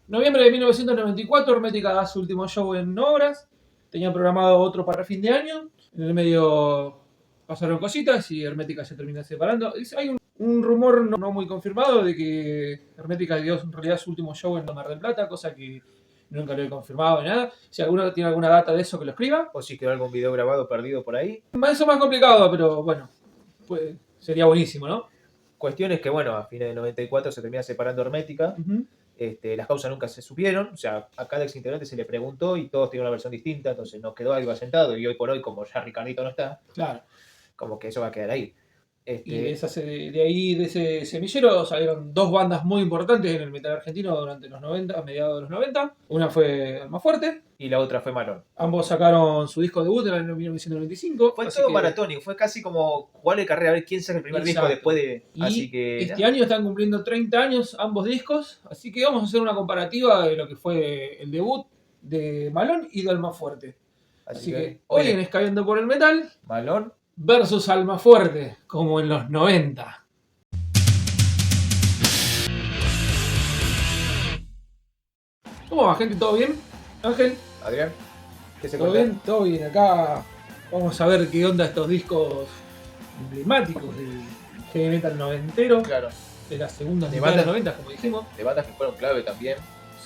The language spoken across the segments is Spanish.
Noviembre de 1994, Hermética da su último show en Obras. Tenían programado otro para fin de año. En el medio pasaron cositas y Hermética se termina separando. Hay un rumor no muy confirmado de que Hermética dio en realidad su último show en Mar del Plata, cosa que nunca lo he confirmado ni nada. Si alguno tiene alguna data de eso, que lo escriba. O si quedó algún video grabado perdido por ahí. Eso es más complicado, pero bueno, pues sería buenísimo, ¿no? Cuestión es que, bueno, a fines de 94 se termina separando Hermética. Las causas nunca se supieron. O sea, a cada ex integrante se le preguntó y todos tienen una versión distinta. Entonces nos quedó algo asentado. Y hoy por hoy, como ya Ricardito no está, Claro. como que eso va a quedar ahí. Y de ahí, de ese semillero, salieron dos bandas muy importantes en el metal argentino durante los 90, a mediados de los 90. Una fue Almafuerte. Y la otra fue Malón. Ambos sacaron su disco debut en el año 1995. Fue todo maratónico, fue casi como jugar de carrera a ver quién saca el primer disco después de... Y así que, este año están cumpliendo 30 años ambos discos, así que vamos a hacer una comparativa de lo que fue el debut de Malón y de Almafuerte. Así que hoy en Escabeando por el Metal, Malón versus Almafuerte, como en los 90. ¿Cómo va, gente? ¿Todo bien? Ángel. Adrián, ¿qué se ¿Todo bien? Todo bien. Acá vamos a ver qué onda estos discos emblemáticos del heavy metal noventero. Claro. De las segundas de los 90, como dijimos. De bandas que fueron clave también.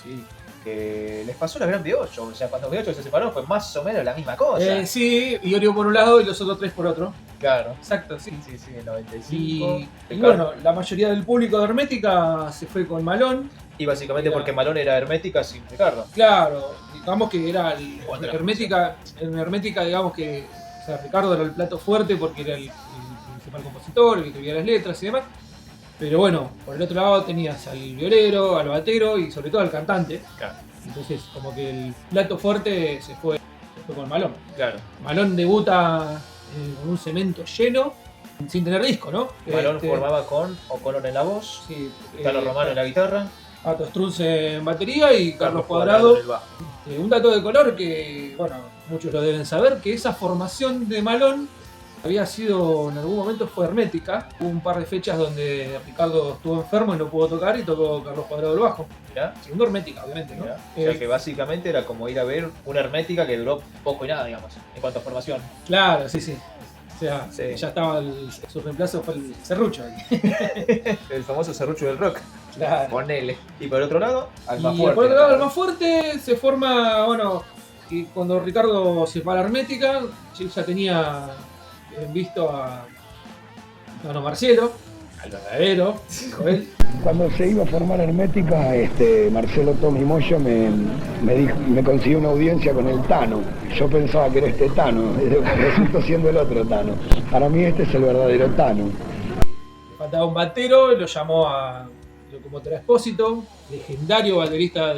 Sí. Que les pasó la gran B8. O sea, cuando B8 se separó fue más o menos la misma cosa. Sí, Iorio por un lado y los otros tres por otro. Claro. Exacto, sí. Sí, en 95. Y bueno, la mayoría del público de Hermética se fue con Malón. Y básicamente porque Malón era Hermética sin Ricardo. Claro, digamos que era Hermética, en Hermética digamos que, o sea, Ricardo era el plato fuerte porque era el principal compositor, el que escribía las letras y demás. Pero bueno, por el otro lado tenías al violero, al batero y sobre todo al cantante. Claro. Entonces como que el plato fuerte se fue con Malón. Claro. Malón debuta con un cemento lleno, sin tener disco, ¿no? Malón formaba con O'Connor en la voz, sí, Carlos Romano en la guitarra, Pato Strunz en batería y Carlos Cuadrado en el bajo. Un dato de color que, bueno, muchos lo deben saber, que esa formación de Malón había sido, en algún momento fue Hermética. Hubo un par de fechas donde Ricardo estuvo enfermo y no pudo tocar y tocó Carlos Cuadrado el bajo. ¿Ya? Siendo Hermética, obviamente, ¿no? O sea que básicamente era como ir a ver una Hermética que duró poco y nada, digamos, en cuanto a formación. Claro, sí. O sea, sí. Ya estaba su reemplazo fue el serrucho ahí. El famoso serrucho del rock. Claro. Ponele. Y por otro lado, Almafuerte. Por otro lado, Almafuerte se forma, bueno, y cuando Ricardo se para Hermética, ya tenía visto a Don Marcelo, al verdadero, dijo él. Cuando se iba a formar Hermética, Marcelo Tommy Moyo me consiguió una audiencia con el Tano. Yo pensaba que era este Tano, resultó siendo el otro Tano. Para mí este es el verdadero Tano. Le faltaba un batero, lo llamó a Locomotora Espósito, legendario baterista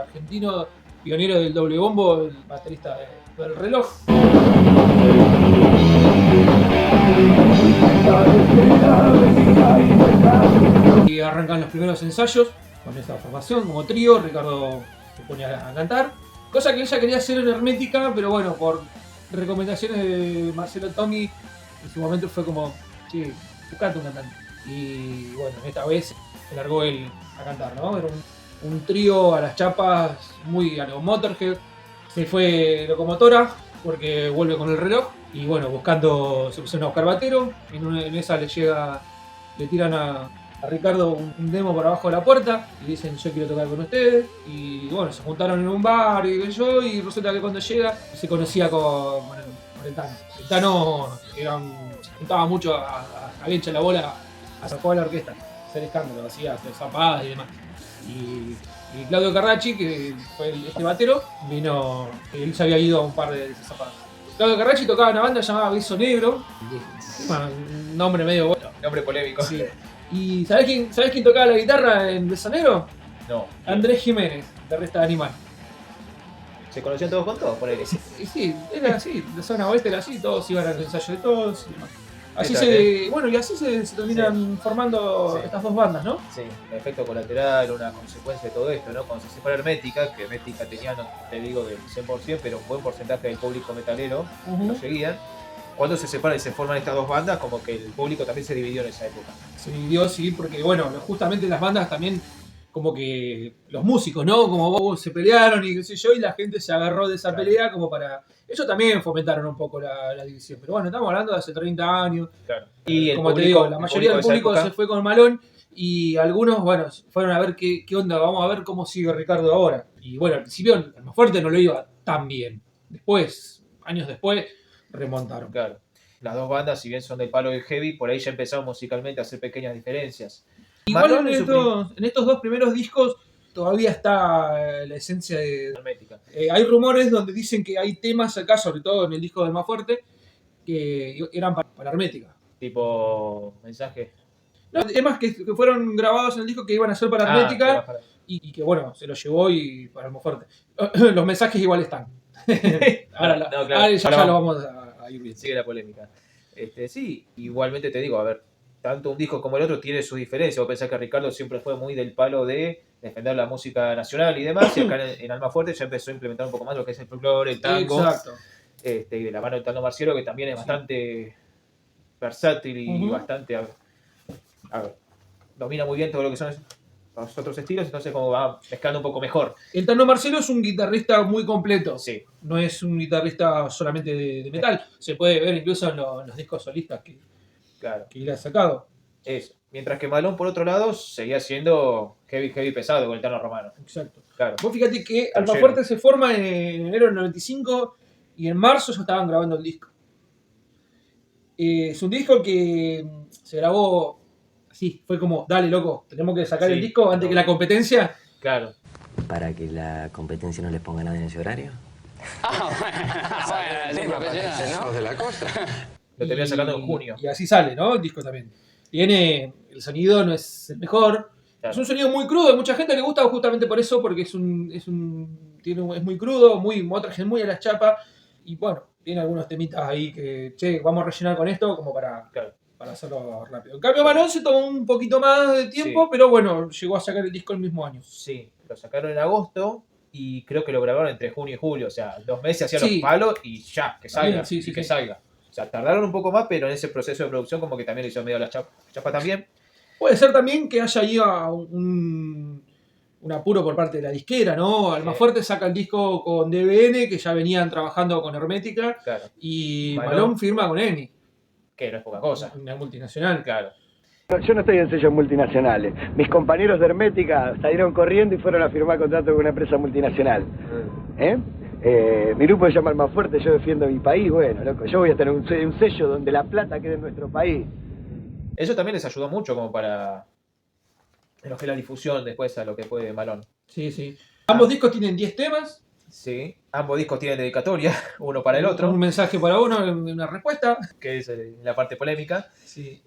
argentino, pionero del doble bombo, el baterista del Reloj. Y arrancan los primeros ensayos con esta formación como trío. Ricardo se pone a cantar, cosa que ella quería hacer en Hermética, pero bueno, por recomendaciones de Marcelo Tommy en su momento fue como, sí, buscate un cantante. Y bueno, esta vez se largó él a cantar, ¿no? Era un trío a las chapas, muy a lo Motorhead. Se fue Locomotora porque vuelve con el Reloj. Y bueno, se pusieron a buscar batero. En esa le tiran a Ricardo un demo por abajo de la puerta y dicen: yo quiero tocar con ustedes. Y bueno, se juntaron en un bar y resulta que cuando llega se conocía con el Tano. El Tano se juntaba mucho a hincha la bola a jugar a la orquesta, a hacer escándalo, hacía zapadas y demás. Y Claudio Carracci, que fue este batero, vino, él se había ido a un par de esas zapadas. Claudio Carracci tocaba una banda llamada Beso Negro, un nombre medio bueno. Nombre polémico. Sí. ¿Y sabés quién tocaba la guitarra en Beso Negro? No. Andrés Jiménez, de Resta de Animal. ¿Se conocían todos con todos? Por ahí. Sí, era así, la zona oeste era así, todos iban al ensayo de todos y demás. Así se terminan formando estas dos bandas, ¿no? Sí, un efecto colateral, una consecuencia de todo esto, ¿no? Cuando se separa Hermética, que Hermética tenía, no te digo del 100%, pero un buen porcentaje del público metalero lo seguían. Cuando se separan y se forman estas dos bandas, como que el público también se dividió en esa época. Se dividió, sí, porque bueno, justamente las bandas también como que los músicos, ¿no? Como vos se pelearon y qué sé yo, y la gente se agarró de esa Claro. pelea como para... Ellos también fomentaron un poco la división. Pero bueno, estamos hablando de hace 30 años. Claro. Y el Como público, te digo, la el mayoría del de esa público época, se fue con Malone y algunos, bueno, fueron a ver qué onda, vamos a ver cómo sigue Ricardo ahora. Y bueno, al principio el más fuerte no lo iba tan bien. Después, años después, remontaron. claro. Las dos bandas, si bien son del palo de heavy, por ahí ya empezaron musicalmente a hacer pequeñas diferencias. Igual Malone en estos dos primeros discos todavía está la esencia de... hermética. Hay rumores donde dicen que hay temas acá, sobre todo en el disco del más fuerte, que eran para Hermética. Tipo mensaje. No, temas que fueron grabados en el disco que iban a ser para Hermética y que bueno, se los llevó y para el más fuerte. Los mensajes igual están. Ahora, No, claro. ahora ya lo vamos a ir viendo. Sigue la polémica. Sí, igualmente te digo, a ver, tanto un disco como el otro tiene su diferencia. Vos pensás que Ricardo siempre fue muy del palo de defender la música nacional y demás, y acá en Alma Fuerte ya empezó a implementar un poco más lo que es el folclore, el tango. Exacto. Y de la mano del Tano Marciero, que también es bastante versátil y bastante... a ver, domina muy bien todo lo que son los otros estilos, entonces como va mezclando un poco mejor. El Tano Marcelo es un guitarrista muy completo. Sí. No es un guitarrista solamente de metal. Se puede ver incluso en los discos solistas que él ha sacado. Eso. Mientras que Malone, por otro lado, seguía siendo heavy pesado con el Tano Romano. Exacto. Claro. Vos fíjate que Alma Fuerte se forma en enero del 95 y en marzo ya estaban grabando el disco. Es un disco que se grabó así, fue como, dale loco, tenemos que sacar el disco antes que la competencia. Claro. ¿Para que la competencia no les ponga nada en ese horario? Bueno, de la cosa. Lo terminan sacando en junio. Y así sale, ¿no? El disco también. El sonido no es el mejor. Claro. Es un sonido muy crudo, a mucha gente le gusta justamente por eso, porque es muy crudo, muy a la chapa. Y bueno, tiene algunos temitas ahí que, che, vamos a rellenar con esto como para hacerlo rápido. En cambio, Malone se tomó un poquito más de tiempo, pero bueno, llegó a sacar el disco el mismo año. Sí, lo sacaron en agosto y creo que lo grabaron entre junio y julio. O sea, 2 meses hacían los palos y ya, que salga. Salga. O sea, tardaron un poco más, pero en ese proceso de producción como que también le hicieron medio la chapa también. Puede ser también que haya ahí un apuro por parte de la disquera, ¿no? Alma Fuerte saca el disco con DBN, que ya venían trabajando con Hermética, y Malone firma con EMI. Que no es poca cosa. Una multinacional. Claro. Yo no estoy en sellos multinacionales. Mis compañeros de Hermética salieron corriendo y fueron a firmar contrato con una empresa multinacional. Mi grupo se llama Alma Fuerte, yo defiendo mi país. Bueno, loco, yo voy a tener un sello donde la plata quede en nuestro país. Eso también les ayudó mucho como para lo que es la difusión después a lo que fue Malone. Sí, sí. Ambos discos tienen 10 temas. Sí, ambos discos tienen dedicatoria, uno para el otro. Un mensaje para uno, una respuesta. Que es la parte polémica. Sí.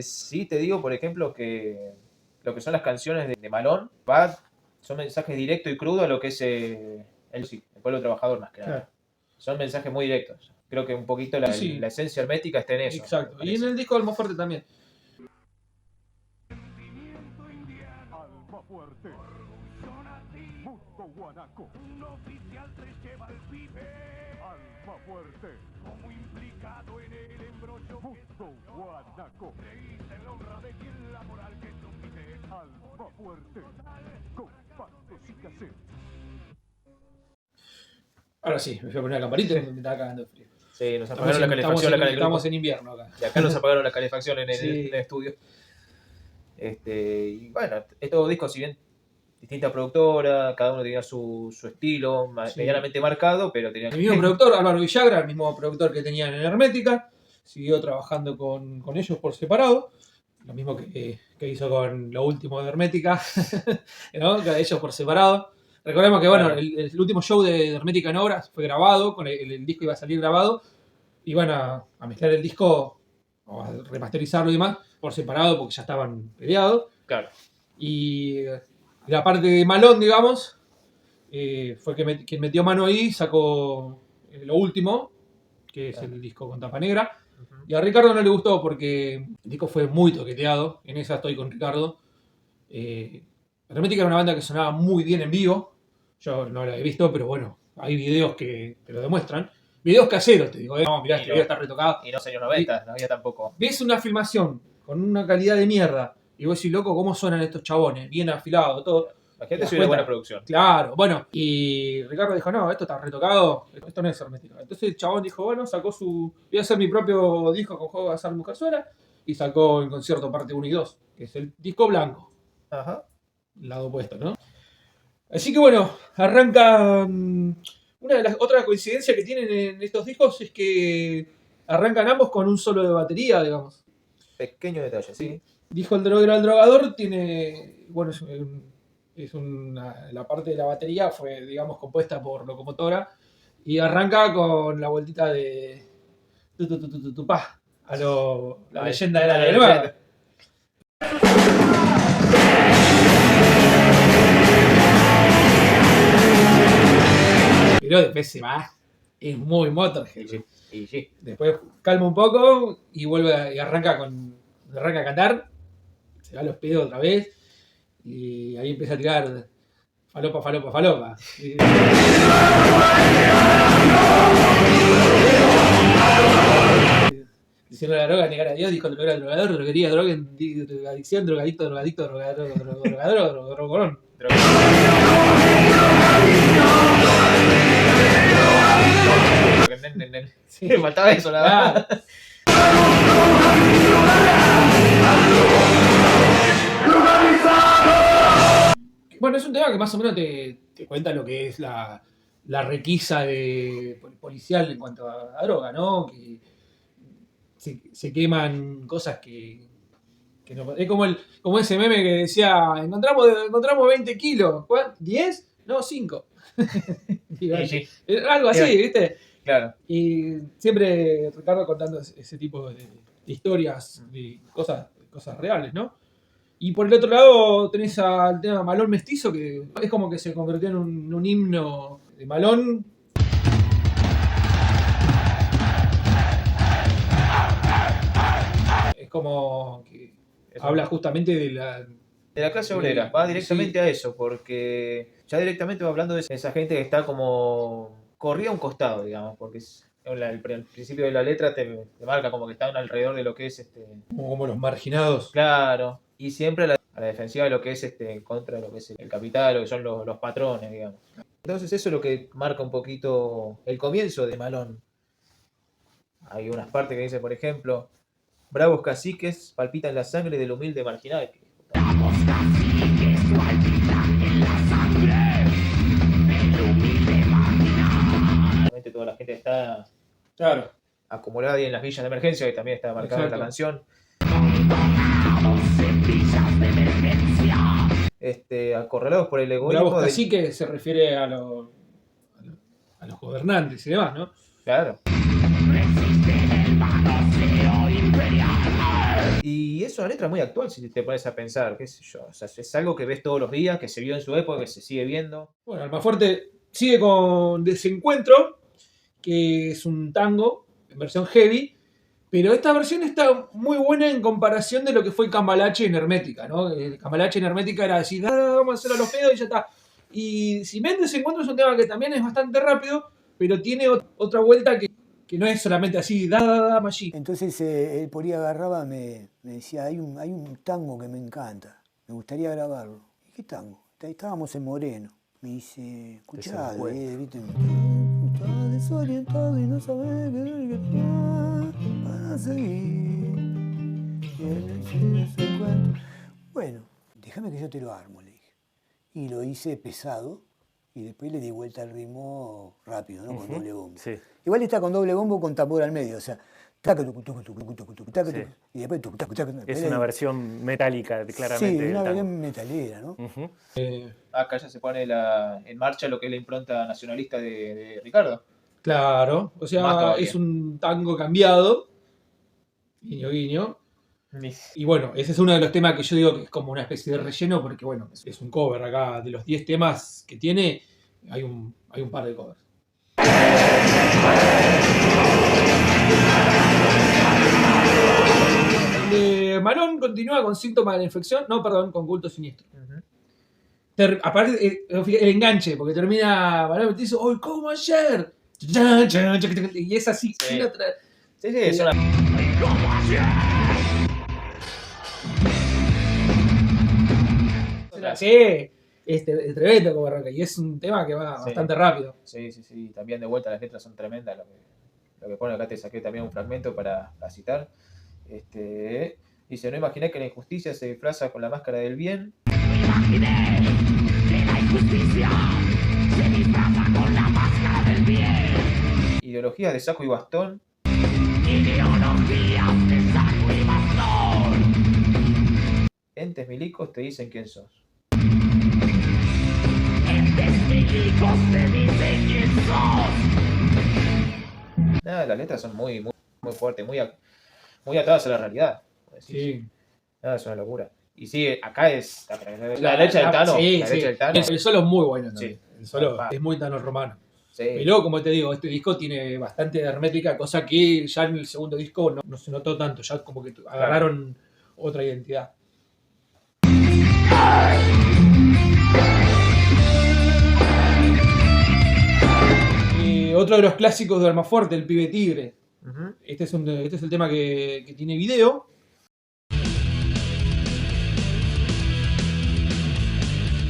Sí te digo, por ejemplo, que lo que son las canciones de Malone son mensajes directos y crudos a lo que es el pueblo trabajador más que nada. Claro. Son mensajes muy directos. Creo que un poquito la esencia hermética está en eso. Exacto. Y en el disco de Alma Fuerte también. Alma Fuerte. Mundo Guanaco. Un oficial te lleva el pibe. Alma Fuerte. Como implicado en el embrollo. Mundo Guanaco. Creíste en la honra de quien la moral que tú pides. Alma Fuerte. Compactos y caseros. Ahora sí, me fui a poner la campanita y me estaba cagando de frío. Sí, nos apagaron la calefacción acá en el grupo. Estamos en invierno acá. Y acá nos apagaron la calefacción en el estudio. Y bueno, estos discos, si bien distinta productora, cada uno tenía su estilo medianamente marcado, pero tenía... El mismo productor, Álvaro Villagra, el mismo productor que tenían en Hermética, siguió trabajando con ellos por separado, lo mismo que hizo con lo último de Hermética, ¿no? Cada ellos por separado. Recordemos que bueno, el último show de Hermética en Obras fue grabado, con el disco iba a salir grabado, iban a mezclar el disco, o a remasterizarlo y demás, por separado, porque ya estaban peleados. Claro. Y la parte de Malone, digamos, fue quien metió mano ahí, sacó lo último, que es el disco con tapa negra. Y a Ricardo no le gustó porque el disco fue muy toqueteado. En esa estoy con Ricardo. Hermética era una banda que sonaba muy bien en vivo. Yo no la he visto, pero bueno, hay videos que te lo demuestran. Videos caseros, te digo. No, mirá, este video está retocado. Y no señor 90, no había tampoco. Ves una filmación con una calidad de mierda, Y vos decís, loco, ¿cómo suenan estos chabones? Bien afilados, todo. Imagínate si hubiera buena producción. Claro, bueno, y Ricardo dijo, no, esto está retocado, esto no es hermética. Entonces el chabón dijo, bueno, sacó voy a hacer mi propio disco con juego de azar Mujer Suena, y sacó el concierto parte 1 y 2, que es el disco blanco. Ajá. Lado opuesto, ¿no? Así que bueno, arranca. Una de las otras coincidencias que tienen en estos discos es que arrancan ambos con un solo de batería, digamos. Pequeño detalle, sí. Dijo el droguero al drogador, tiene. Bueno, la parte de la batería fue, digamos, compuesta por locomotora y arranca con la vueltita de. Tupá, a la leyenda de la leyenda. Pero después se va, es muy Motorhead. Sí. Después calma un poco y vuelve y arranca a cantar, se va a los pedos otra vez y ahí empieza a tirar falopa. Diciendo la droga, negar a Dios, dijo el drogador, droguería, droga, adicción, drogadicto, drogador. Sí, me faltaba eso, la verdad. Bueno, es un tema que más o menos te cuenta lo que es la requisa policial en cuanto a droga, ¿no? Que se queman cosas que no. Es como ese meme que decía, encontramos 20 kilos. ¿10? No, 5. Sí. Algo así, ¿viste? Claro. Y siempre Ricardo contando ese tipo de historias, de cosas reales, ¿no? Y por el otro lado tenés al tema Malón Mestizo, que es como que se convirtió en un himno de Malón. Es como que habla justamente de la clase obrera, va directamente a eso, porque ya directamente va hablando de esa gente que está como corrida a un costado, digamos, porque el principio de la letra te marca como que están alrededor de lo que es como los marginados. Claro, y siempre a la defensiva de lo que es en contra de lo que es el capital, lo que son los patrones, digamos. Entonces eso es lo que marca un poquito el comienzo de Malón. Hay unas partes que dice, por ejemplo, bravos caciques palpitan la sangre del humilde marginal. Bravos caciques palpitan la sangre del humilde marginal. Toda la gente está Claro. acumulada ahí en las villas de emergencia, que también está marcada en la canción. Acorralados por el egoísmo. Bravos caciques se refiere a los gobernantes y demás, ¿no? Claro. Y es una letra muy actual si te pones a pensar, qué sé yo. O sea, es algo que ves todos los días, que se vio en su época, que se sigue viendo. Bueno, Almafuerte sigue con Desencuentro, que es un tango en versión heavy, pero esta versión está muy buena en comparación de lo que fue Cambalache en Hermética, ¿no? Cambalache en Hermética era decir, vamos a hacer a los pedos y ya está. Y si bien Desencuentro es un tema que también es bastante rápido, pero tiene otra vuelta que no es solamente así, dame allí. Entonces él por ahí agarraba, me decía, hay un tango que me encanta, me gustaría grabarlo. ¿Y qué tango? Estábamos en Moreno. Me dice, escuchá, ¿viste? Estás desorientado y no sabes qué para seguir. Bueno, déjame que yo te lo armo, le dije. Y lo hice pesado y después le di vuelta al ritmo rápido, ¿no? Con doble bombo. Sí. Igual está con doble bombo con tambor al medio, o sea, y después es una versión metálica, claramente. Sí, una versión metalera, ¿no? Acá ya se pone en marcha lo que es la impronta nacionalista de Ricardo. Claro, o sea, es un tango cambiado, guiño guiño. Y bueno, ese es uno de los temas que yo digo que es como una especie de relleno, porque bueno, es un cover acá. De los 10 temas que tiene, hay un par de covers. Malón continúa con Síntomas de la Infección, con Culto Siniestro. Aparte, el enganche, porque termina Malón y te dice, ¡oh, como ayer! Y es así. Sí, sí, es una... Sí, tremendo como arranca. Y es un tema que va bastante rápido. Sí. También de vuelta las letras son tremendas. Lo que pone acá, te saqué también un fragmento para citar. Dice, no imaginé que la injusticia se disfraza con la máscara del bien. No imaginé que la injusticia se disfraza con la máscara del bien. Ideologías de saco y bastón. Ideologías de saco y bastón. Entes milicos te dicen quién sos. Entes milicos te dicen quién sos. Nada, las letras son muy fuertes, muy atadas a la realidad. Sí. Nada, es una locura. Y sí, acá es la leche del Tano. Sí, la leche del Tano. El solo es muy bueno. Sí. El solo es muy Tano Romano. Sí. Pero como te digo, este disco tiene bastante hermética, cosa que ya en el segundo disco no se notó tanto, ya como que agarraron otra identidad. Y otro de los clásicos de Almafuerte, El Pibe Tigre. Uh-huh. Este es el tema que tiene video.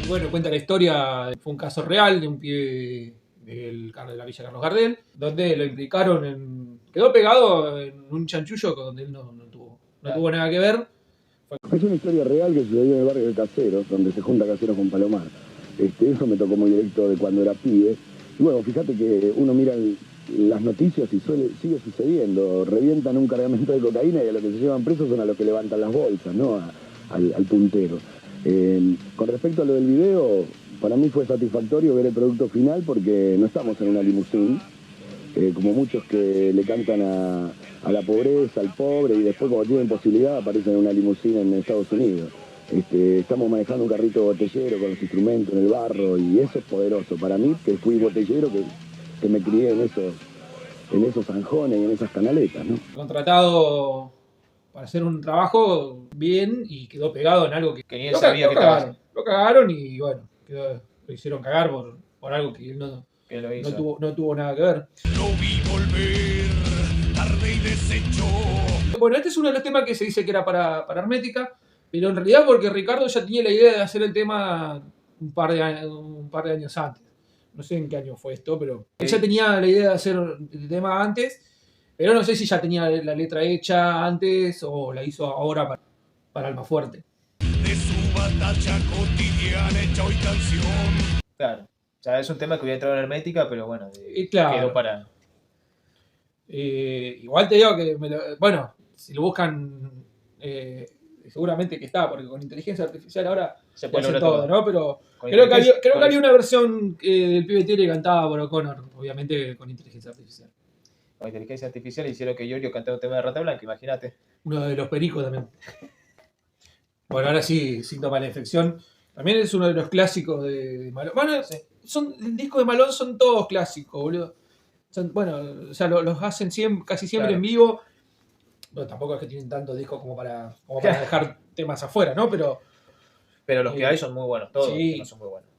Bueno, cuenta la historia, fue un caso real de un pibe de la Villa Carlos Gardel, donde lo implicaron quedó pegado en un chanchullo donde él no tuvo nada que ver. Es una historia real que sucedió en el barrio de Caseros, donde se junta Caseros con Palomar. Eso me tocó muy directo de cuando era pibe. Y bueno, fíjate que uno mira las noticias y sigue sucediendo. Revientan un cargamento de cocaína y a los que se llevan presos son a los que levantan las bolsas, ¿no? Al puntero. Con respecto a lo del video, para mí fue satisfactorio ver el producto final porque no estamos en una limusín, como muchos que le cantan a la pobreza, al pobre, y después cuando tienen posibilidad aparecen en una limusina en Estados Unidos. Estamos manejando un carrito botellero con los instrumentos en el barro y eso es poderoso. Para mí, que fui botellero, que me crié en esos zanjones y en esas canaletas, ¿no? Contratado para hacer un trabajo bien y quedó pegado en algo que ni él sabía que estaba haciendo. Lo cagaron y bueno, lo hicieron cagar por algo que él no tuvo nada que ver. Lo vi volver, tarde y deshecho. Bueno, este es uno de los temas que se dice que era para Hermética, pero en realidad porque Ricardo ya tenía la idea de hacer el tema un par de años antes. No sé en qué año fue esto, pero él ya tenía la idea de hacer el tema antes, pero no sé si ya tenía la letra hecha antes o la hizo ahora para Almafuerte. De su batalla cotidiana hecha hoy canción. Claro. O sea, es un tema que hubiera entrado en Hermética, pero bueno, claro. Quedó para... igual te digo que, bueno, si lo buscan, seguramente que está, porque con inteligencia artificial ahora se puede hacer todo, ¿no? Pero creo que había una versión del Pibe Tigre cantada por O'Connor, obviamente con inteligencia artificial. Con inteligencia artificial hicieron que Giorgio cantara un tema de Rata Blanca, imagínate. Uno de los pericos también. Bueno, ahora sí, Síntoma de la Infección. También es uno de los clásicos de Malón. Bueno, el disco de Malón son todos clásicos, boludo. O sea, los hacen casi siempre en vivo. Bueno, tampoco es que tienen tantos discos como para dejar temas afuera, ¿no? Pero los que hay son muy buenos, todos los temas son muy buenos.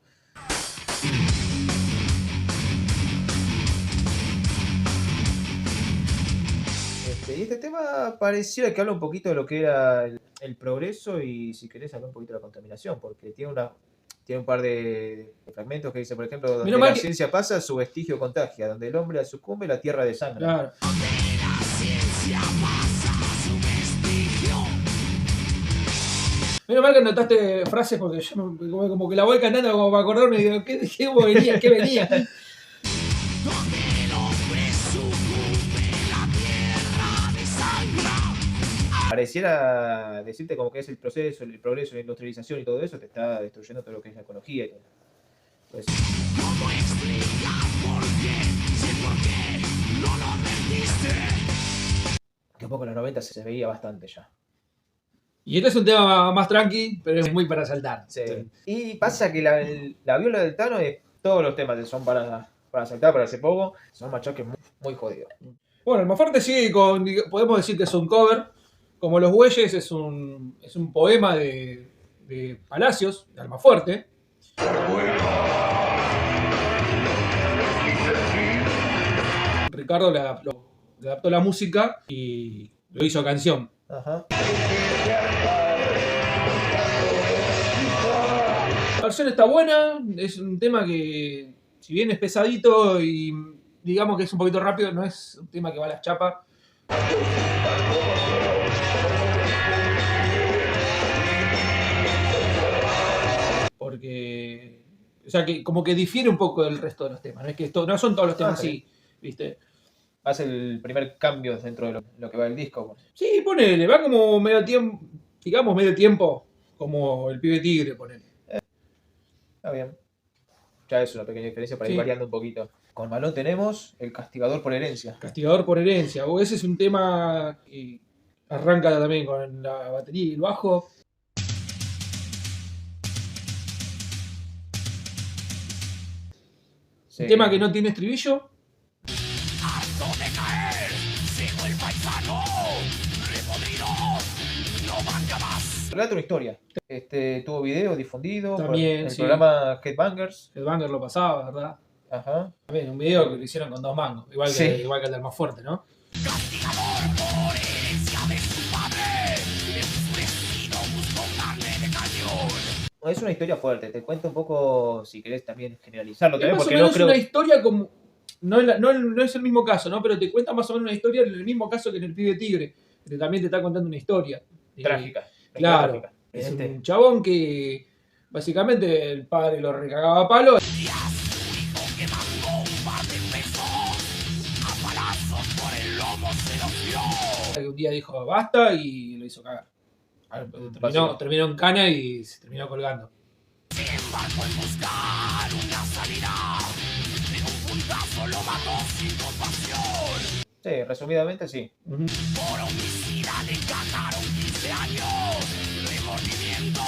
Y este tema pareciera que habla un poquito de lo que era el progreso y, si querés, hablar un poquito de la contaminación, porque tiene un par de fragmentos que dice, por ejemplo, donde la ciencia pasa, su vestigio contagia, donde el hombre sucumbe, la tierra desangra. Claro. Donde la ciencia pasa, su vestigio. Menos mal que anotaste frases porque yo como que la voy cantando como para acordarme y digo, ¿qué venía? Donde el hombre sucumbe, la tierra desangra. Pareciera decirte como que es el proceso, el progreso, la industrialización y todo eso te está destruyendo todo lo que es la ecología y todo. Pues, ¿cómo explicar por qué? Si por qué no lo advertiste. Que un poco en los 90 se veía bastante ya. Y este es un tema más tranqui, pero es muy para saltar. Sí. Y pasa que la viola del Tano es todos los temas que son para saltar, para hacer poco, son machaques muy jodidos. Bueno, Almafuerte sigue podemos decir que es un cover. Como Los Bueyes es un poema de Palacios, de Almafuerte. Ricardo le adaptó la música y lo hizo canción. Ajá. versión está buena, es un tema que, si bien es pesadito y digamos que es un poquito rápido, no es un tema que va a las chapas. Porque, o sea, que como que difiere un poco del resto de los temas, no es que no son todos los temas así, ¿viste? Hace el primer cambio dentro de lo que va el disco. Sí, ponele, va como medio tiempo, digamos medio tiempo, como el Pibe Tigre, ponele. Está bien. Ya es una pequeña diferencia para ir variando un poquito. Con Malón tenemos El Castigador por Herencia. Castigador por Herencia. Ese es un tema que arranca también con la batería y el bajo. Sí. Un tema que no tiene estribillo. Relata una historia. Tuvo video difundido también, por el programa Headbangers. Headbangers lo pasaba, ¿verdad? Ajá. También un video que lo hicieron con 2 mangos. Igual que el del más fuerte, ¿no? Castigador por herencia de su padre, enfurecido buscó carne de cañón. Es una historia fuerte. Te cuento un poco, si querés también generalizarlo. Es más o menos una historia como... No es el mismo caso, ¿no? Pero te cuenta más o menos una historia en el mismo caso que en el Pibe Tigre. Que también te está contando una historia. Trágica. Claro. Trágica. Es un chabón que básicamente el padre lo recagaba a palo. Que un día dijo basta y lo hizo cagar. Terminó en cana y se terminó colgando. Sin embargo, en buscar una salida, de un puntazo lo mató sin compasión. Sí, resumidamente sí. Por homicida le encajaron 15 años. Remordimiento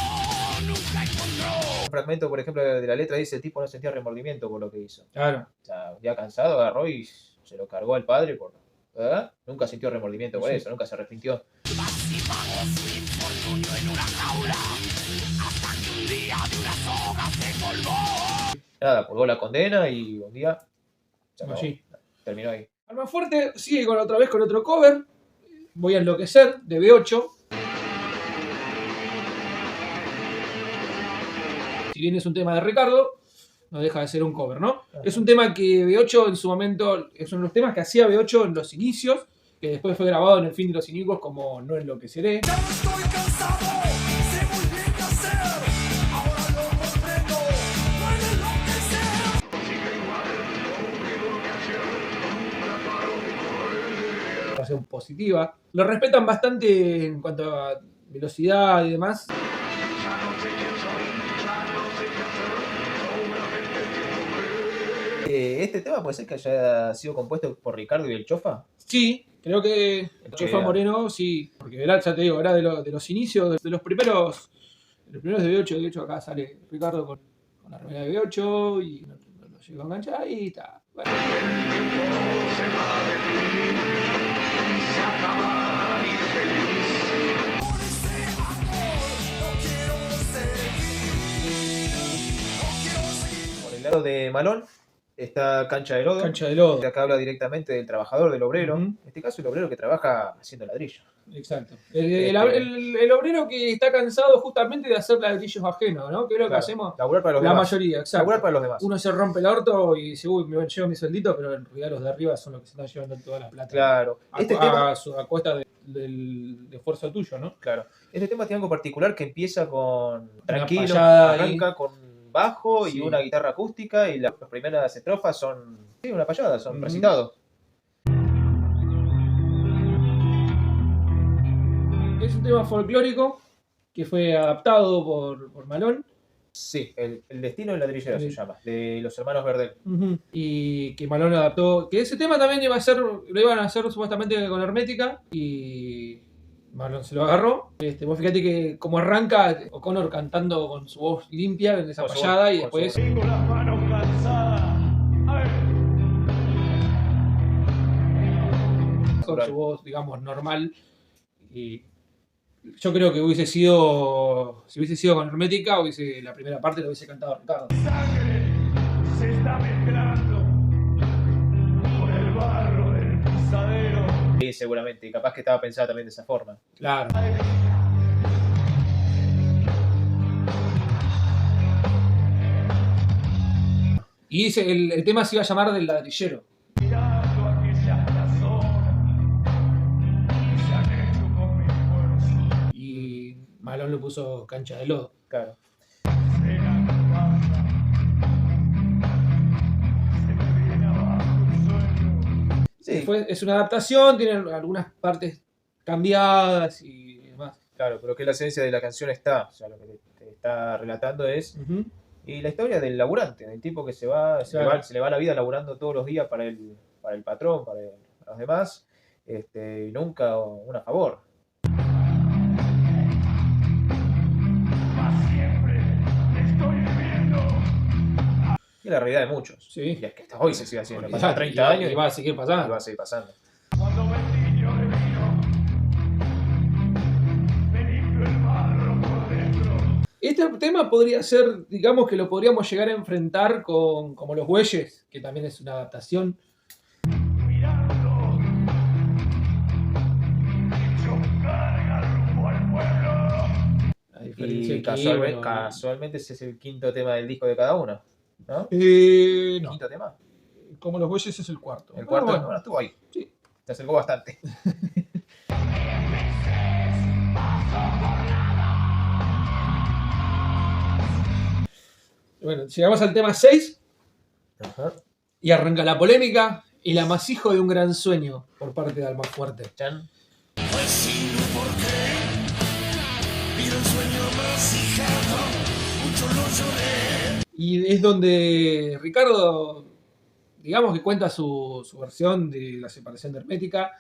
nunca encontró. Un fragmento, por ejemplo, de la letra dice: el tipo no sentía remordimiento por lo que hizo. Claro. O sea, ya cansado, agarró y se lo cargó al padre por... ¿verdad? Nunca sintió remordimiento por eso, nunca se arrepintió. Pagó su infortunio en una jaula, hasta que un día de una soga se colgó. Nada, purgó la condena y un día se acabó. Sí. Terminó ahí. Alma Fuerte sigue otra vez con otro cover. Voy a enloquecer, de B8. Si bien es un tema de Ricardo, no deja de ser un cover, ¿no? Ajá. Es un tema que B8 en su momento, es uno de los temas que hacía B8 en los inicios, que después fue grabado en El Fin de los Inicuos como No Enloqueceré. Ya no estoy cansado, sé muy bien qué hacer, ahora lo comprendo, no hay de enloquecer. Relación positiva. Lo respetan bastante en cuanto a velocidad y demás. ¿Este tema puede ser que haya sido compuesto por Ricardo y el Chofa? Sí, creo que el Chofa Moreno, sí. Porque era, ya te digo, era de los inicios, de los primeros de B8. De hecho, acá sale Ricardo con la remera de B8 y lo llegó a enganchar y está. Bueno. Por el lado de Malón está Cancha de Lodo. Cancha de Lodo. Acá habla directamente del trabajador, del obrero. En este caso, el obrero que trabaja haciendo ladrillo. Exacto. El obrero que está cansado justamente de hacer ladrillos ajenos, ¿no? Que es lo que hacemos laburar para los la demás. mayoría, exacto. Laburar para los demás. Uno se rompe el orto y dice, uy, me llevo mi sueldito, pero en realidad los de arriba son los que se están llevando toda la plata. Claro. A costa del esfuerzo tuyo, ¿no? Claro. Este tema tiene algo particular que empieza con tranquilo, arranca ahí con bajo y una guitarra acústica y las primeras estrofas son una payada, son recitados. Es un tema folclórico que fue adaptado por Malón. Sí, el destino del ladrillero se llama, de los hermanos Verdel. Y que Malón adaptó, que ese tema también lo iban a hacer supuestamente con Hermética y Malón se lo agarró. Vos fíjate que como arranca O'Connor cantando con su voz limpia en esa payada y después... Tengo las manos cansadas. A ver. Con su voz, digamos, normal. Y yo creo que hubiese sido, si hubiese sido con Hermética, la primera parte lo hubiese cantado Ricardo. Sangre se está mezclando con el barro del pisadero. Sí, seguramente, y capaz que estaba pensada también de esa forma. Claro. Y el tema se iba a llamar Del Ladrillero. Y Malón le puso Cancha de Lodo. Claro. Sí. Es una adaptación, tiene algunas partes cambiadas y demás. Claro, pero que la esencia de la canción está. O sea, lo que te está relatando es. Y la historia del laburante, del tipo que se le va la vida laburando todos los días para el patrón, para los demás, y nunca un a favor. Y la realidad de muchos. Sí. Y es que hasta hoy se sigue haciendo. Pasan 30 años y va a seguir pasando. Y va a seguir pasando. Cuando Bendiño le vino, me limpió el barro por dentro. Este tema podría ser, digamos que lo podríamos llegar a enfrentar con como Los Bueyes, que también es una adaptación. Mirando, hecho carga rumbo al pueblo. A diferencia Y de aquí, casualmente ese es el quinto tema del disco de cada uno, ¿no? no. ¿Quinto tema? Como Los Bueyes es el cuarto. El cuarto, Bueno, bueno, estuvo ahí. Sí. Te acercó bastante. Bueno, llegamos al tema 6 Ajá. y arranca la polémica. El amasijo de un gran sueño por parte de Almafuerte. Chan. Y es donde Ricardo, digamos que cuenta su versión de la separación de Hermética.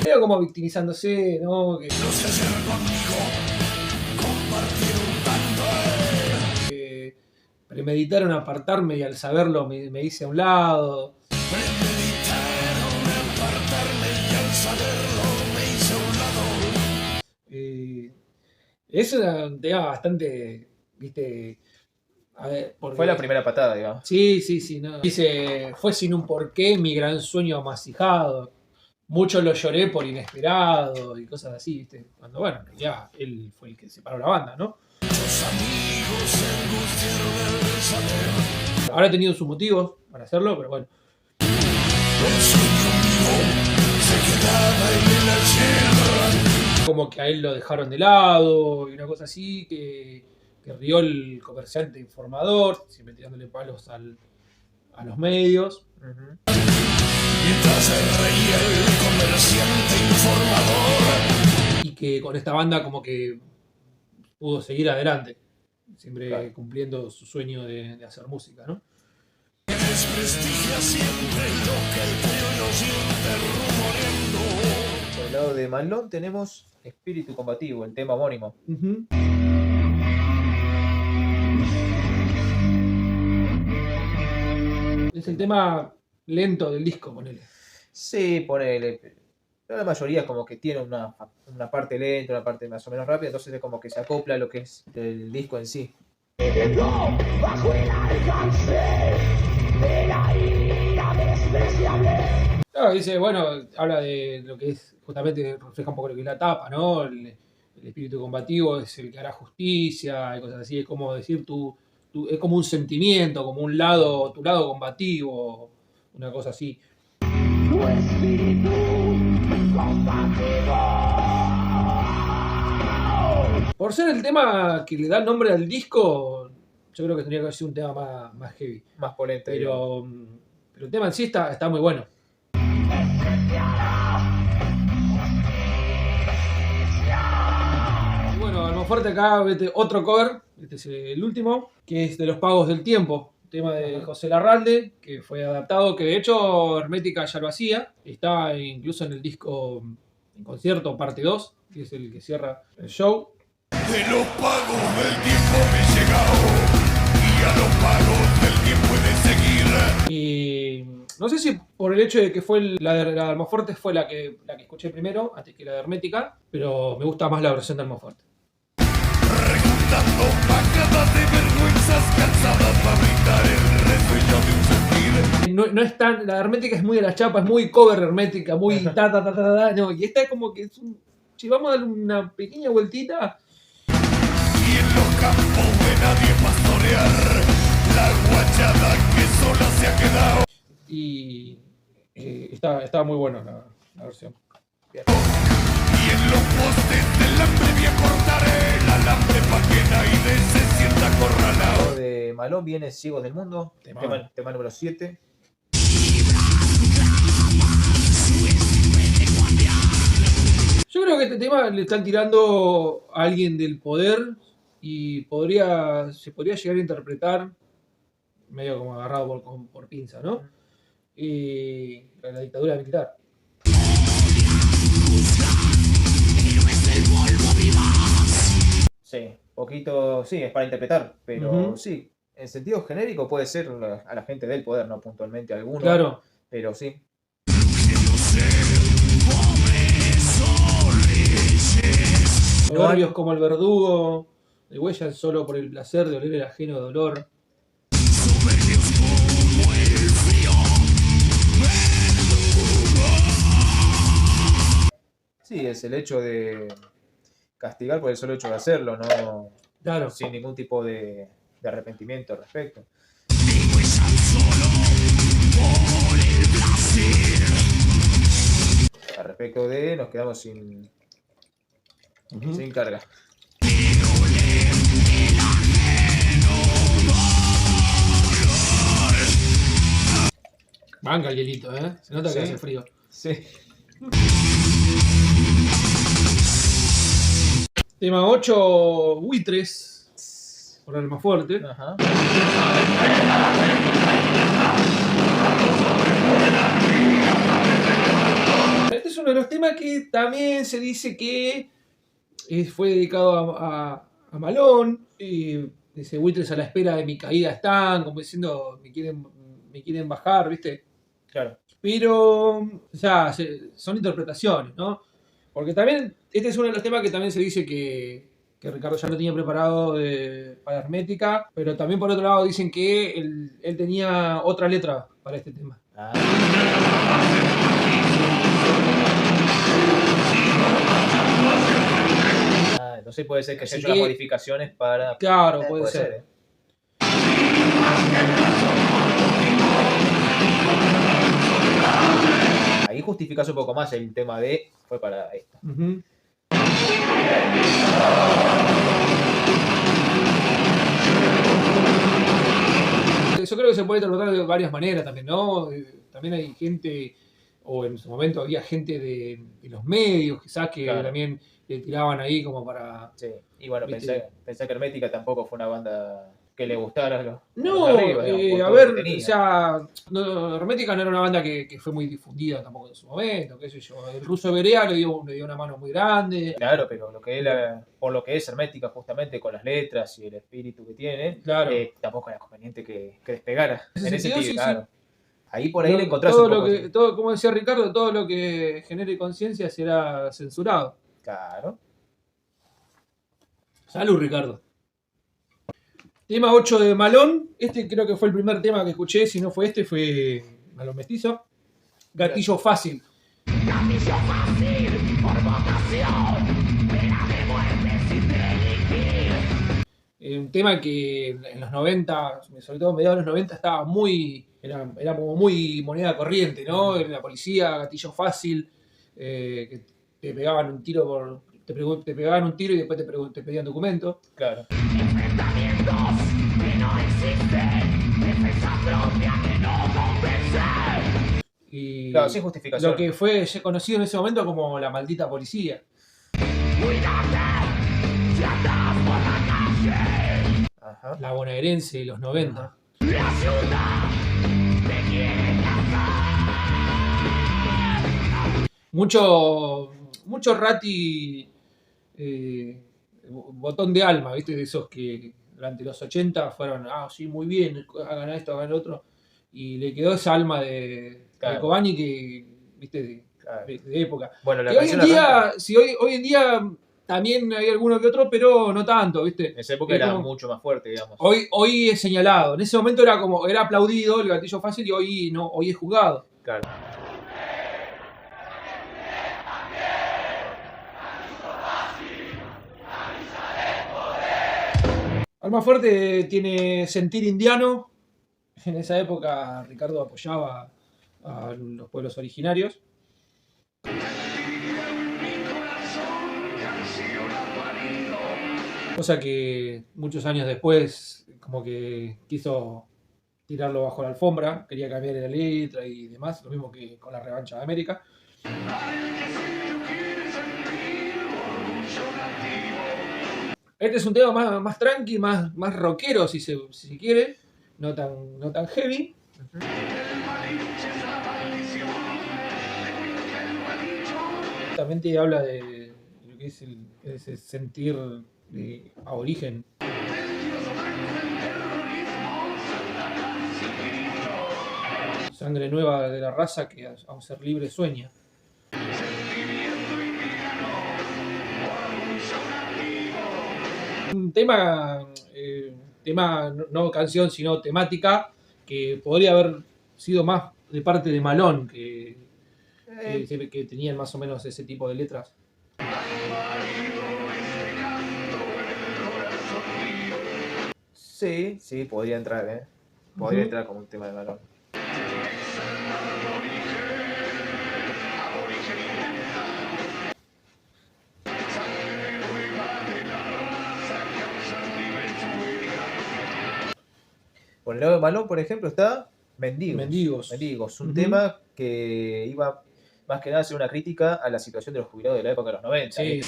Medio como victimizándose, ¿no? Que premeditaron apartarme y al saberlo me hice a un lado. Es un tema bastante, viste, a ver, porque... Fue la primera patada, digamos. Sí, no. Dice, fue sin un porqué mi gran sueño amasijado. Mucho lo lloré por inesperado y cosas así, viste. Cuando, bueno, ya él fue el que separó la banda, ¿no? Habrá tenido sus motivos para hacerlo, pero bueno. Como que a él lo dejaron de lado y una cosa así, que rió el comerciante informador, siempre tirándole palos a los medios. Mientras se reía el comerciante informador. Y que con esta banda como que pudo seguir adelante, siempre cumpliendo su sueño de hacer música, ¿no? Desprestigia siempre lo que el pueblo siente rumoreando. Por el lado de Malón tenemos Espíritu Combativo, el tema homónimo. Es el tema lento del disco, ponele. Sí, ponele. Pero la mayoría como que tiene una parte lenta, una parte más o menos rápida, entonces es como que se acopla a lo que es el disco en sí. Bajo el alcance de la ira despreciable. Claro, dice, bueno, habla de lo que es, justamente refleja un poco lo que es la tapa, ¿no? El espíritu combativo es el que hará justicia y cosas así. Es como decir, es como un sentimiento, como un lado, tu lado combativo, una cosa así. Tu espíritu combativo. Por ser el tema que le da nombre al disco, yo creo que tendría que haber sido un tema más heavy. Más polente. Pero el tema en sí está muy bueno. Y bueno, Almafuerte acá, otro cover, este es el último, que es de Los Pagos del Tiempo, tema de José Larralde, que fue adaptado, que de hecho Hermética ya lo hacía, está incluso en el disco en concierto parte 2, que es el que cierra el show. De los pagos del tiempo me he llegado, y a los pagos del tiempo he de seguir. Y no sé si por el hecho de que fue la de Almafuerte fue la que escuché primero, antes que la de Hermética, pero me gusta más la versión de Almafuerte. Rejuntando pacadas de vergüenzas cansadas para brindar el resuello de un sentir. No es tan, la de Hermética es muy de la chapa, es muy cover Hermética, muy no, y esta es como que es un Che, vamos a darle una pequeña vueltita. Y en los campos de nadie pastorear, la guachada que sola se ha quedado. Y está muy buena la versión. Bien. Y en los postes del hambre voy a cortar el alambre pa' que nadie se sienta acorralado. De Malón viene Ciegos del Mundo, Tema número 7. Yo creo que este tema le están tirando a alguien del poder y se podría llegar a interpretar medio como agarrado por pinza, ¿no? La dictadura militar. Sí, poquito, sí, es para interpretar, pero sí, en sentido genérico puede ser a la gente del poder, no puntualmente a alguno. Claro. Pero sí. Proverbios como el verdugo, degüellan solo por el placer de oler el ajeno dolor. Sí, es el hecho de castigar por el solo hecho de hacerlo, no Claro. sin ningún tipo de arrepentimiento al respecto. Al respecto de, nos quedamos sin carga. Banca el hielito, ¿eh? Se nota que Sí. hace frío. Sí. Tema 8, buitres. Por el más fuerte. Ajá. Este es uno de los temas que también se dice que fue dedicado a Malón. Dice, buitres a la espera de mi caída están, como diciendo, me quieren bajar, ¿viste? Claro. Pero, o sea, son interpretaciones, ¿no? Porque también, este es uno de los temas que también se dice que Ricardo ya lo tenía preparado para Hermética, pero también por otro lado dicen que él tenía otra letra para este tema. Entonces puede ser que haya Así hecho las que- modificaciones para... Claro, puede ser. Ahí justificas un poco más el tema de... Fue para esto. Ujú. Yo creo que se puede interpretar de varias maneras también, ¿no? También hay gente, o en su momento había gente de los medios, quizás que Claro. también le tiraban ahí como para... Sí. Y bueno, ¿Viste? pensé que Hermética tampoco fue una banda que le gustara a los No, de arriba, digamos, por a todo ver, lo que tenía. o sea, Hermética no era una banda que fue muy difundida tampoco en su momento, qué sé yo. El Ruso Berea le dio una mano muy grande. Claro, pero por lo que es Hermética justamente con las letras y el espíritu que tiene, Claro. tampoco era conveniente que despegara. En En ese ese sentido, sentido, sí, claro. Ahí por ahí le encontrás todo un lo poco. que, todo, como decía Ricardo, todo lo que genere conciencia será censurado. Claro. Salud, Ricardo. Tema 8 de Malón. Este creo que fue el primer tema que escuché. Si no fue este, fue Malón Mestizo. Gatillo fácil. Gatillo fácil, por vocación, pena de muerte sin delinquir. Un tema que en los 90, sobre todo a mediados de los 90, estaba muy. Era como muy moneda corriente, ¿no? La policía, gatillo fácil. Que te pegaban un tiro por. Te pegaban un tiro y después te pedían documento. Claro. Enfrentamientos que no existen, defensa propia que no convence. Y Claro, sin justificación. lo que fue conocido en ese momento como la maldita policía. Cuídate, si andas por la calle. Ajá. La bonaerense de los 90. La ciudad te quiere cazar. Mucho rati botón de alma, ¿viste? De esos que durante los 80 fueron, sí, muy bien, hagan esto, hagan lo otro. Y le quedó esa alma de Cobani que, ¿viste? De época. Bueno, la que hoy en canción día, arranca- hoy en día también hay alguno que otro, pero no tanto, ¿viste? En esa época Es era como- mucho más fuerte, digamos. Hoy es señalado. En ese momento era aplaudido el gatillo fácil y hoy no, hoy es juzgado. Claro. Almafuerte tiene sentir indiano. En esa época Ricardo apoyaba a los pueblos originarios. Cosa que muchos años después como que quiso tirarlo bajo la alfombra, quería cambiar la letra y demás, lo mismo que con la revancha de América. Este es un tema más tranqui, más rockero si se quiere, no tan heavy. También te habla de lo que es ese sentir de aborigen. Sangre nueva de la raza que a un ser libre sueña. Un tema no canción, sino temática, que podría haber sido más de parte de Malón, que tenían más o menos ese tipo de letras. Sí, podría entrar, Podría entrar como un tema de Malón. Por el lado de Malón, por ejemplo, está Mendigos. Un tema que iba más que nada a hacer una crítica a la situación de los jubilados de la época de los 90. Sí.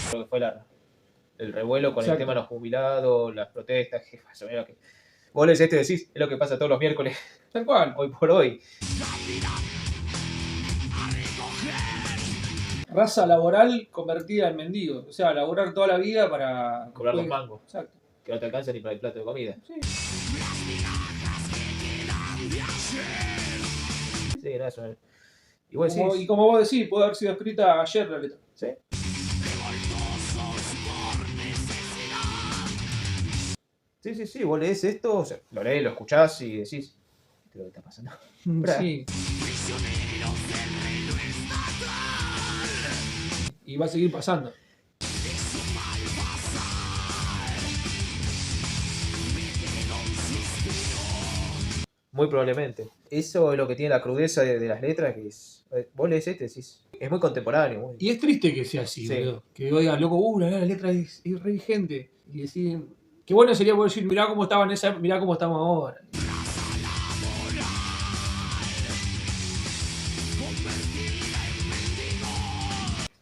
Creo que fue el revuelo con el tema de los jubilados, las protestas. Vos lees esto y decís, es lo que pasa todos los miércoles. Tal cual. Hoy por hoy. Raza laboral convertida en mendigo. O sea, laborar toda la vida para cobrar los mangos. Exacto. Que no te alcanza ni para el plato de comida. Sí. Sí, no, eso es. Y como vos decís, puede haber sido escrita ayer la letra. Sí. Sí, vos lees esto, o sea, lo lees, lo escuchás y decís, ¿qué es lo que está pasando? Sí. Y va a seguir pasando. Muy probablemente. Eso es lo que tiene la crudeza de las letras, que es... Vos lees este y decís, es muy contemporáneo. Y es triste que sea así, sí. Boludo. Que oiga, loco, la letra es re vigente. Y decir, qué bueno sería poder decir, mirá cómo estaban mirá cómo estamos ahora.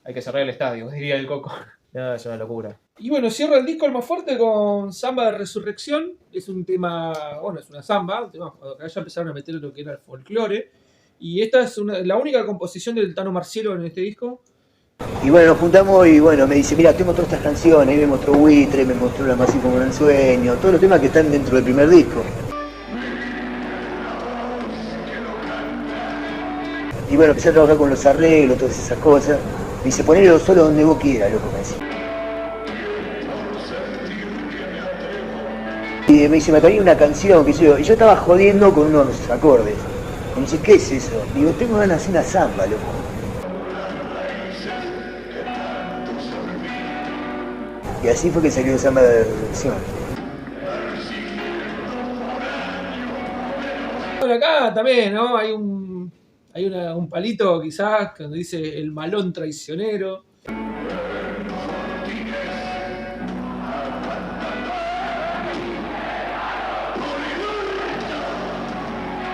Hay que cerrar el estadio, diría el Coco. No, es una locura. Y bueno, cierra el disco Almafuerte con Samba de Resurrección. Es un tema, bueno, es una samba, un tema que ya empezaron a meter lo que era el folclore. Y esta es la única composición del Tano Marcielo en este disco. Y bueno, nos juntamos y bueno, me dice, mira, te mostró estas canciones, ahí me mostró Buitre, me mostró La Más como un sueño, todos los temas que están dentro del primer disco. Y bueno, empecé a trabajar con los arreglos, todas esas cosas. Me dice, ponelo solo donde vos quieras, loco, me decía. Y me dice, me ponía una canción, que yo estaba jodiendo con unos acordes. Me dice, ¿qué es eso? Digo, tengo ganas de hacer una samba, loco. Y así fue que salió Samba de Resurrección. Bueno, acá también, ¿no? Hay un palito quizás donde dice el malón traicionero.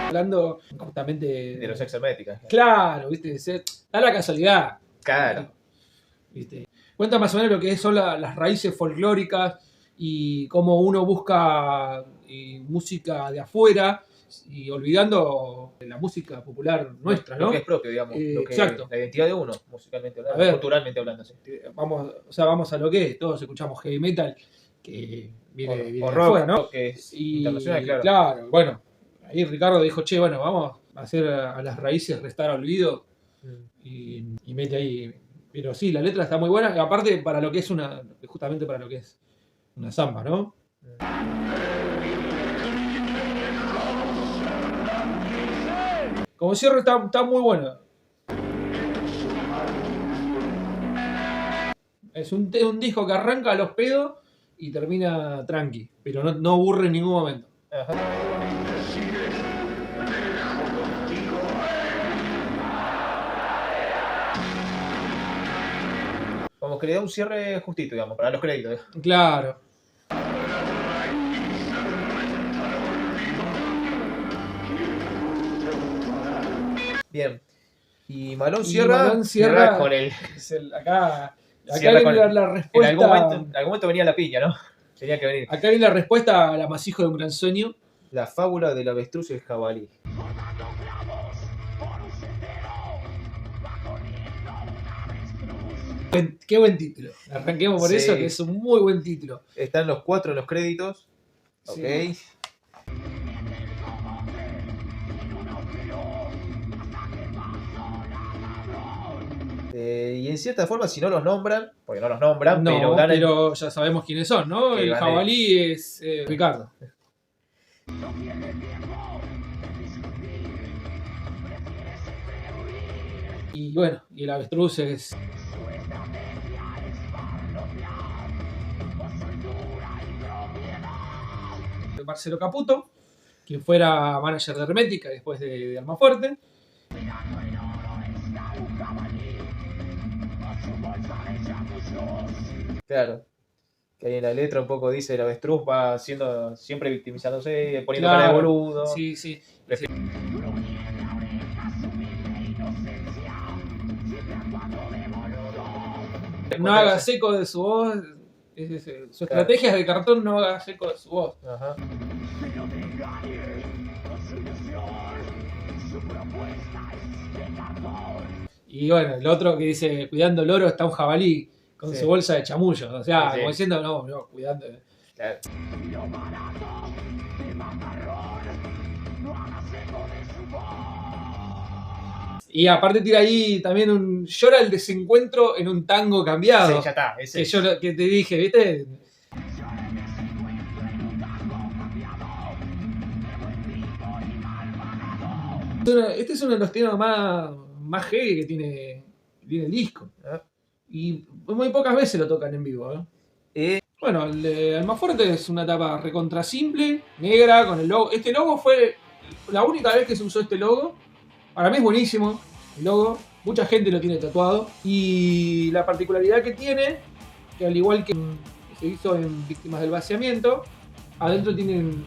Hablando justamente de los ex herméticas. Claro, viste, da la casualidad. Claro. ¿Viste? Cuenta más o menos lo que son las raíces folclóricas y cómo uno busca música de afuera y olvidando la música popular nuestra, ¿no? Lo que es propio, digamos. Exacto. La identidad de uno, musicalmente hablando, culturalmente hablando. Sí. Vamos a lo que es. Todos escuchamos heavy metal, que viene de rock, afuera, ¿no? Que es internacional, claro. Claro, bueno. Ahí Ricardo dijo, che, bueno, vamos a hacer a las raíces restar olvido y mete ahí. Pero sí, la letra está muy buena, y aparte para lo que es justamente para lo que es una samba, ¿no? Como cierre está muy buena. Es un disco que arranca a los pedos y termina tranqui, pero no aburre en ningún momento. Ajá. Como que le da un cierre justito, digamos, para los créditos. Claro. Bien. Y Malón cierra con el... Acá cierra viene con la respuesta. En algún momento venía la piña, ¿no? Tenía que venir. Acá viene la respuesta al amasijo de un gran sueño. La fábula del avestruz y el jabalí. Qué buen título. Arranquemos por eso, que es un muy buen título. Están los 4 en los créditos. Sí. Ok. Y en cierta forma, si no los nombran, porque no los nombran, No, pero pero ya sabemos quiénes son, ¿no? Que El ganen. jabalí es Ricardo. Y bueno, y el avestruz es... Marcelo Caputo, quien fuera manager de Hermética después de Almafuerte. claro. Que ahí en la letra un poco dice el avestruz va siendo siempre victimizándose, poniendo Claro, cara de boludo. Sí, sí. No haga seco de su voz. Su estrategia es de cartón, no haga seco de su voz. Ajá. Y bueno, el otro que dice, cuidando el oro está un jabalí con Sí. su bolsa de chamullos. O sea, Sí, sí. como diciendo, no, cuidando. Claro. Y aparte tira ahí también llora el desencuentro en un tango cambiado. Sí, ya está. Ese. Que te dije, ¿viste? Este es uno de los temas más heavy que tiene el disco. Ah. Y muy pocas veces lo tocan en vivo. Bueno, el de Almafuerte es una tapa recontra simple, negra, con el logo. Este logo fue la única vez que se usó este logo. Para mí es buenísimo el logo. Mucha gente lo tiene tatuado. Y la particularidad que tiene, que al igual que se hizo en Víctimas del Vaciamiento, adentro tienen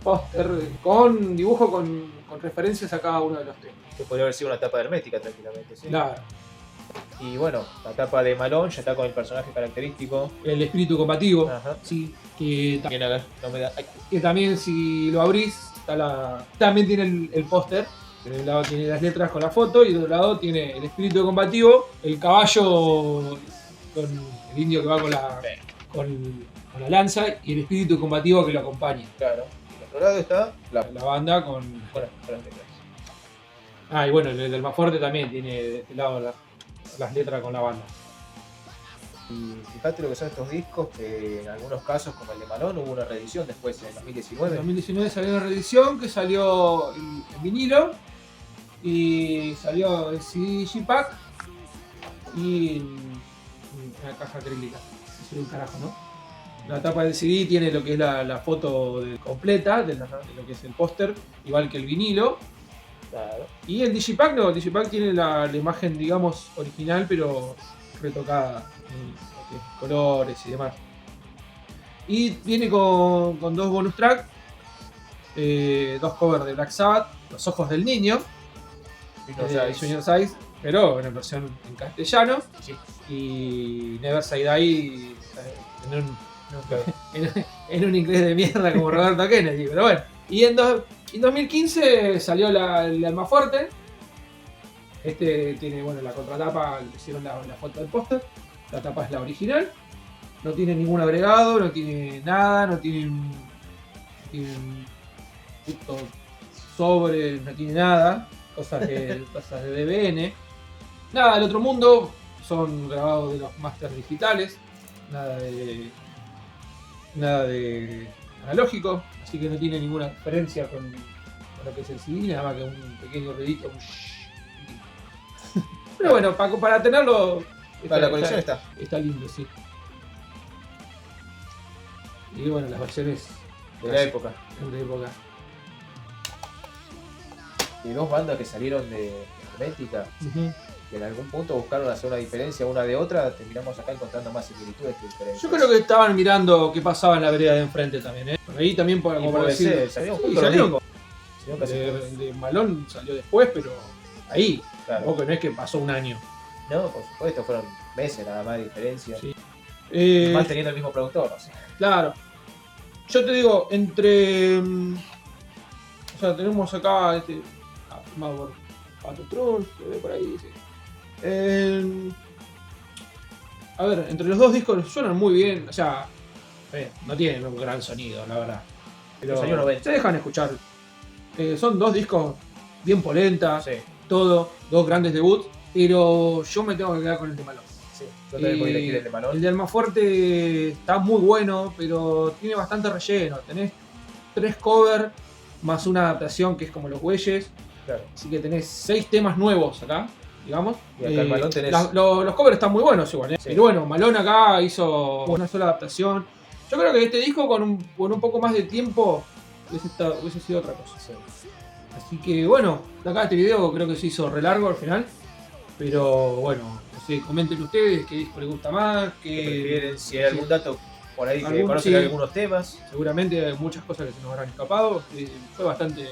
póster con dibujo con referencias a cada uno de los temas. Que podría haber sido una tapa hermética tranquilamente. ¿Sí? Claro. Y bueno, la tapa de Malón ya está con el personaje característico. El espíritu combativo. Ajá. Sí, que Bien, a ver, no me da. Ay. que también si lo abrís, también tiene el póster. De un lado tiene las letras con la foto y de otro lado tiene el espíritu combativo, el caballo con el indio que va con la lanza y el espíritu combativo que lo acompaña. Claro. Y al otro lado está La banda con... con las letras. Ah, y bueno, el del más fuerte también tiene de este lado las letras con la banda. Y fíjate lo que son estos discos, que en algunos casos, como el de Malón, hubo una reedición después en En 2019. 2019 salió una reedición que salió en vinilo y salió el CD Digipack y en una caja acrílica. Eso es un carajo, ¿no? La tapa del CD tiene lo que es la foto completa de lo que es el póster, igual que el vinilo. Claro. Y el Digipack no, el Digipack tiene la imagen, digamos, original, pero retocada en lo que es colores y demás. Y viene con 2 bonus tracks, 2 covers de Black Sabbath, Los Ojos del Niño, Junior Size, pero en versión en castellano, Sí. y Never Say Die en un inglés de mierda como Roberto Kennedy, pero bueno. Y en 2015 salió el Almafuerte. Este tiene, bueno, la contratapa, le hicieron la foto del póster. La tapa es la original. No tiene ningún agregado, no tiene nada, no tiene un puto sobre, no tiene nada. Cosas de DBN. Nada del otro mundo, son grabados de los masters digitales. Nada de analógico, así que no tiene ninguna diferencia con lo que es el CD, nada más que un pequeño ruidito. Pero bueno, para tenerlo La colección está. Está lindo, sí. Y bueno, las versiones De la época. de época. Y dos bandas que salieron de Hermética, que en algún punto buscaron hacer una diferencia una de otra, terminamos acá encontrando más similitudes que diferencias. Yo creo que estaban mirando qué pasaba en la vereda de enfrente también, ¿eh? Por ahí también, como por decir, salieron de Malón salió después, pero ahí, claro. que no es que pasó un año. No, por supuesto, fueron meses nada más de diferencia. Sí. Más teniendo el mismo productor, o sea. Claro. Yo te digo, entre... O sea, tenemos acá firmado por Pato Trolls, que ve por ahí, sí. A ver, entre los dos discos suenan muy bien, o sea, no tienen un gran sonido, la verdad. Pero se dejan escuchar. Son dos discos bien polentas, Sí. todo, dos grandes debuts, pero yo me tengo que quedar con el de Malón. Sí, yo también voy a elegir el de Malón. El de Almafuerte está muy bueno, pero tiene bastante relleno. Tenés 3 covers más una adaptación que es como Los Bueyes. Claro. Así que tenés 6 temas nuevos acá, digamos. Y acá el Malón tenés... los covers están muy buenos igual, ¿eh? Sí. Pero bueno, Malón acá hizo una sola adaptación. Yo creo que este disco con un poco más de tiempo hubiese sido otra cosa. Sí. Así que bueno, de acá este video creo que se hizo re largo al final. Pero bueno, no sé, comenten ustedes qué disco les gusta más, ¿Qué prefieren? Si hay algún dato por ahí que conocen algunos temas. Seguramente hay muchas cosas que se nos habrán escapado. Fue bastante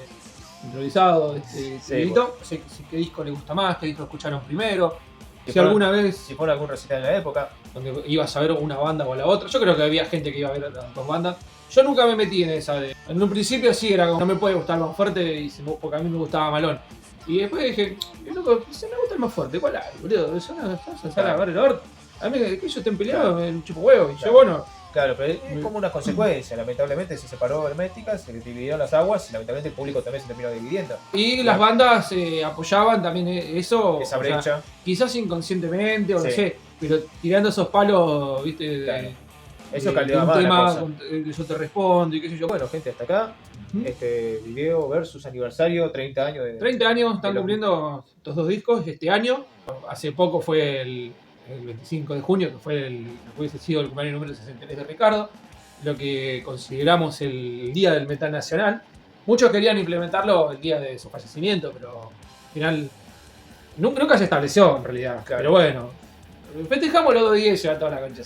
improvisado este videito. No sé qué disco les gusta más, qué disco escucharon primero. Si alguna vez... Si fueron algún recital en la época. Donde ibas a ver una banda o la otra. Yo creo que había gente que iba a ver las dos bandas. Yo nunca me metí en esa de... En un principio sí era como, no me puede gustar más fuerte porque a mí me gustaba Malón. Y después dije, loco, si me gusta el más fuerte, ¿cuál hay, boludo? Eso no sale a ver el orto. A mí que ellos estén peleados, me chupo huevo. Y yo, bueno... Claro, pero es como una consecuencia. Lamentablemente se separó Hermética, se dividieron las aguas y lamentablemente el público también se terminó dividiendo. Y las bandas apoyaban también eso. Esa brecha. O sea, quizás inconscientemente o no sé, pero tirando esos palos, viste, claro. Eso de caldeaba un más la tema, cosa. yo te respondo y qué sé yo. Bueno, gente, hasta acá. Este video versus aniversario, 30 años de... 30 años están cumpliendo estos dos discos este año. Hace poco fue el 25 de junio, que hubiese sido el cumpleaños número 63 de Ricardo, lo que consideramos el Día del Metal Nacional. Muchos querían implementarlo el día de su fallecimiento, pero al final nunca se estableció en realidad. Claro. Pero bueno, festejamos los 2 días y ya toda la concha.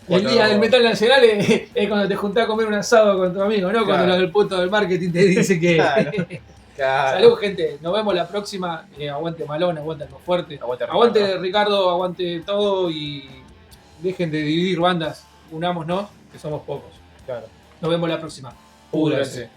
El día del Metal Nacional es cuando te juntás a comer un asado con tu amigo, ¿no? Claro. Cuando los del punto del marketing te dice que... Claro. Salud, gente. Nos vemos la próxima. Aguante Malón, aguante Algo Fuerte. Aguante Ricardo, aguante todo y dejen de dividir bandas. Unámonos, que somos pocos. Claro. Nos vemos la próxima. Púdranse.